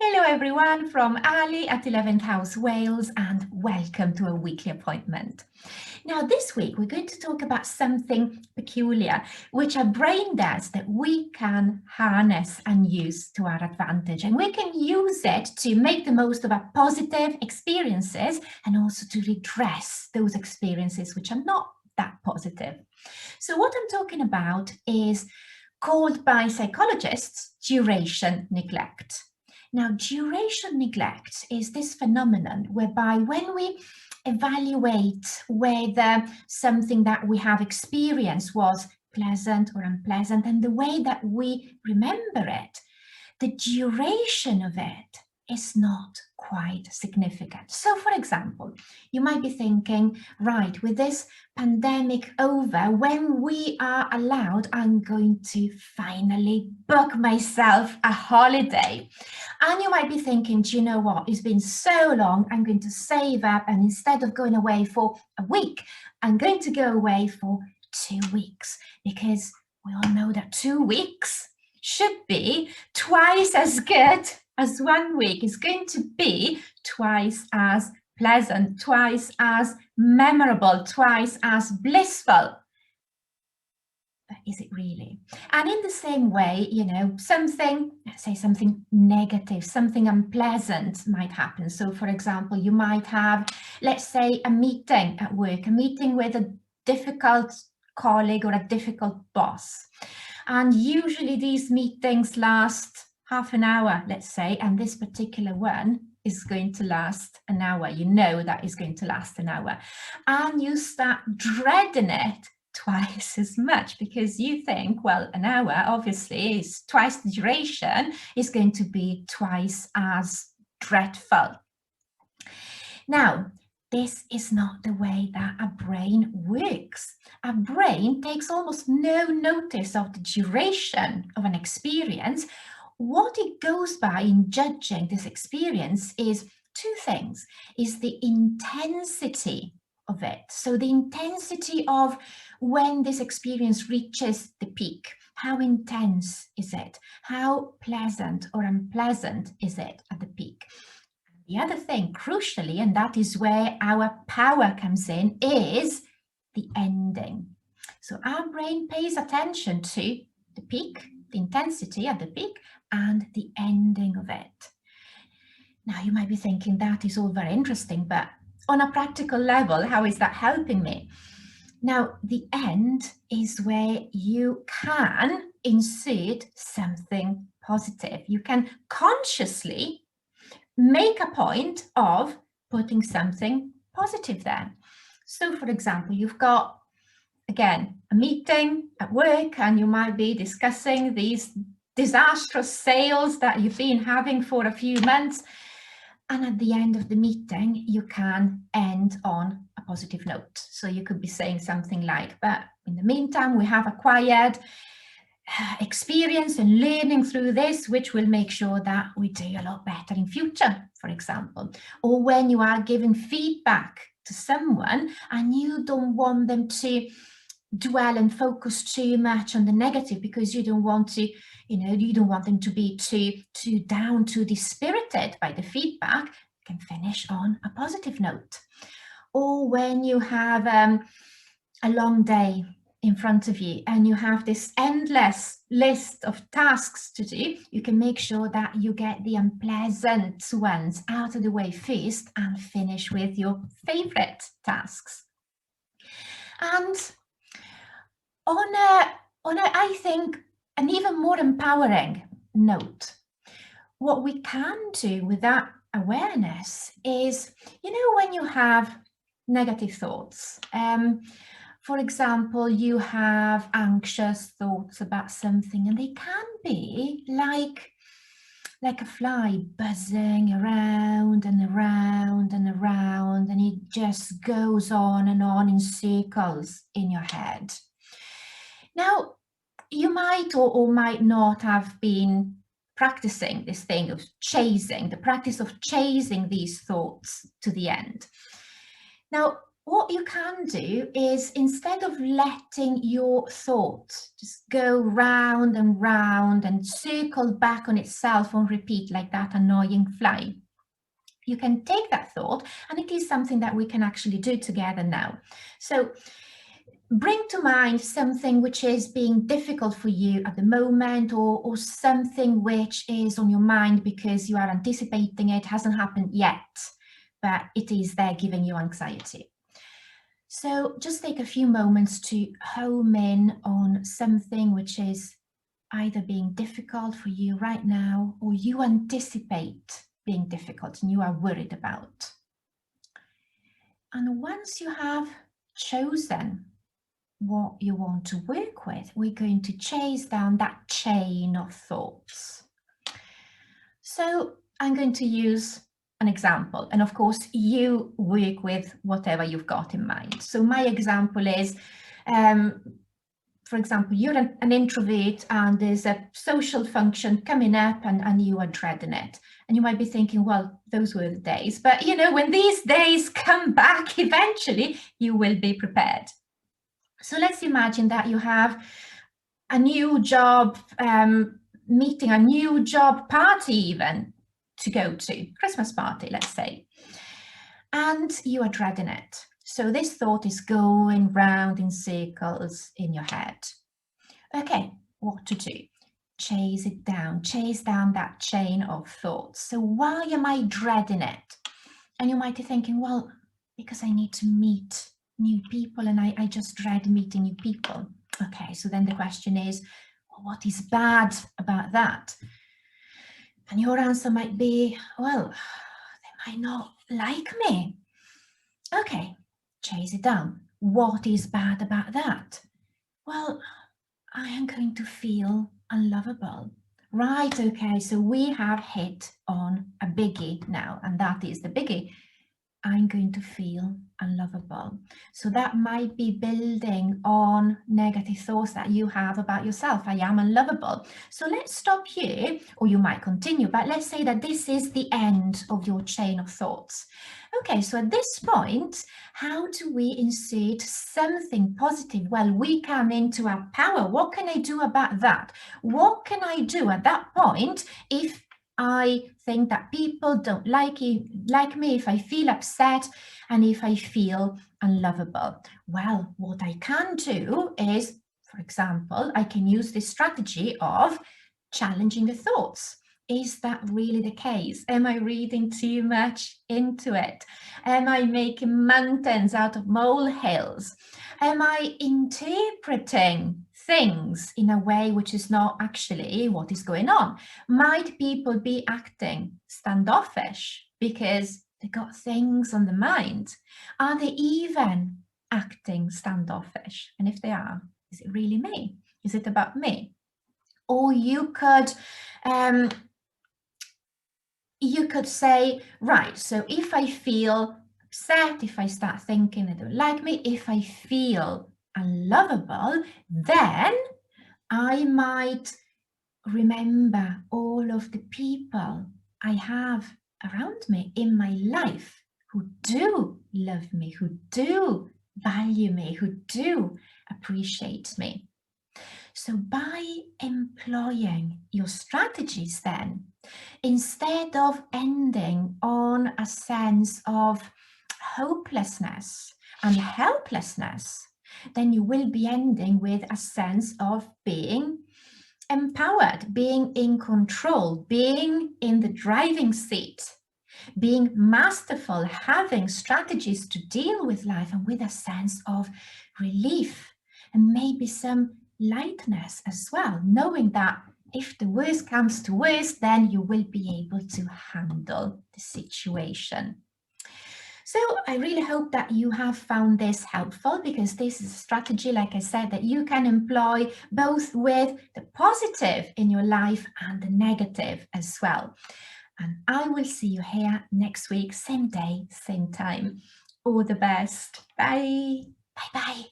Hello everyone from Ali at 11th House Wales, and welcome to a weekly appointment. Now this week we're going to talk about something peculiar which our brain does that we can harness and use to our advantage, and we can use it to make the most of our positive experiences and also to redress those experiences which are not that positive. So what I'm talking about is called by psychologists duration neglect. Now, duration neglect is this phenomenon whereby when we evaluate whether something that we have experienced was pleasant or unpleasant, and the way that we remember it, the duration of it is not quite significant. So, for example, you might be thinking, right, with this pandemic over, when we are allowed, I'm going to finally book myself a holiday. And you might be thinking, do you know what? It's been so long, I'm going to save up, and instead of going away for a week, I'm going to go away for 2 weeks, because we all know that 2 weeks should be twice as good as 1 week. It's going to be twice as pleasant, twice as memorable, twice as blissful. But is it really? And in the same way, you know, something, let's say something negative, something unpleasant might happen. So for example, you might have, let's say, a meeting at work, a meeting with a difficult colleague or a difficult boss. And usually these meetings last half an hour, let's say, and this particular one is going to last an hour. You know that is going to last an hour. And you start dreading it twice as much, because you think, well, an hour obviously is twice the duration, is going to be twice as dreadful. Now, this is not the way that our brain works. Our brain takes almost no notice of the duration of an experience. What it goes by in judging this experience is two things, is the intensity of it. So the intensity of when this experience reaches the peak. How intense is it? How pleasant or unpleasant is it at the peak? The other thing, crucially, and that is where our power comes in, is the ending. So our brain pays attention to the peak, the intensity at the peak, and the ending of it. Now, you might be thinking that is all very interesting, but on a practical level, how is that helping me? Now, the end is where you can insert something positive. You can consciously make a point of putting something positive there. So, for example, you've got, again, a meeting at work, and you might be discussing these disastrous sales that you've been having for a few months. And at the end of the meeting, you can end on a positive note. So you could be saying something like, but in the meantime, we have acquired experience and learning through this, which will make sure that we do a lot better in future, for example. Or when you are giving feedback to someone and you don't want them to dwell and focus too much on the negative, because you don't want to, you don't want them to be too down, too dispirited by the feedback, you can finish on a positive note. Or when you have a long day in front of you and you have this endless list of tasks to do, you can make sure that you get the unpleasant ones out of the way first and finish with your favorite tasks. And on a, I think, an even more empowering note, what we can do with that awareness is, when you have negative thoughts, for example, you have anxious thoughts about something, and they can be like a fly buzzing around and around and around, and it just goes on and on in circles in your head. Now, you might or might not have been practicing this thing of the practice of chasing these thoughts to the end. Now, what you can do is, instead of letting your thoughts just go round and circle back on itself on repeat like that annoying fly, you can take that thought, and it is something that we can actually do together now. So bring to mind something which is being difficult for you at the moment, or something which is on your mind because you are anticipating it, hasn't happened yet, but it is there giving you anxiety. So just take a few moments to home in on something which is either being difficult for you right now, or you anticipate being difficult and you are worried about. And once you have chosen what you want to work with, we're going to chase down that chain of thoughts. So I'm going to use an example, and of course you work with whatever you've got in mind. So my example is, for example, you're an introvert and there's a social function coming up and you are dreading it. And you might be thinking, well, those were the days. But you know, when these days come back, eventually you will be prepared. So let's imagine that you have a new job meeting, a new job party even to go to, Christmas party, let's say, and you are dreading it. So this thought is going round in circles in your head. Okay, what to do? Chase down that chain of thoughts. So why am I dreading it? And you might be thinking, well, because I need to meet new people and I just dread meeting new people. Okay, so then the question is, well, what is bad about that? And your answer might be, well, they might not like me. Okay, chase it down. What is bad about that? Well, I am going to feel unlovable. Right, okay, so we have hit on a biggie now, and that is the biggie. I'm going to feel unlovable. So that might be building on negative thoughts that you have about yourself. I am unlovable. So let's stop here, or you might continue, but let's say that this is the end of your chain of thoughts. Okay, so at this point, how do we insert something positive? Well, we come into our power. What can I do about that? What can I do at that point if I think that people don't like me, if I feel upset, and if I feel unlovable? Well, what I can do is, for example, I can use this strategy of challenging the thoughts. Is that really the case? Am I reading too much into it? Am I making mountains out of molehills? Am I interpreting things in a way which is not actually what is going on? Might people be acting standoffish because they got things on the mind? Are they even acting standoffish? And if they are, is it really me? Is it about me? Or you could say, right, so if I feel upset, if I start thinking they don't like me, if I feel unlovable, then I might remember all of the people I have around me in my life who do love me, who do value me, who do appreciate me. So by employing your strategies then, instead of ending on a sense of hopelessness and helplessness, then you will be ending with a sense of being empowered, being in control, being in the driving seat, being masterful, having strategies to deal with life, and with a sense of relief and maybe some lightness as well, knowing that if the worst comes to worst, then you will be able to handle the situation. So I really hope that you have found this helpful, because this is a strategy, like I said, that you can employ both with the positive in your life and the negative as well. And I will see you here next week, same day, same time. All the best. Bye. Bye-bye.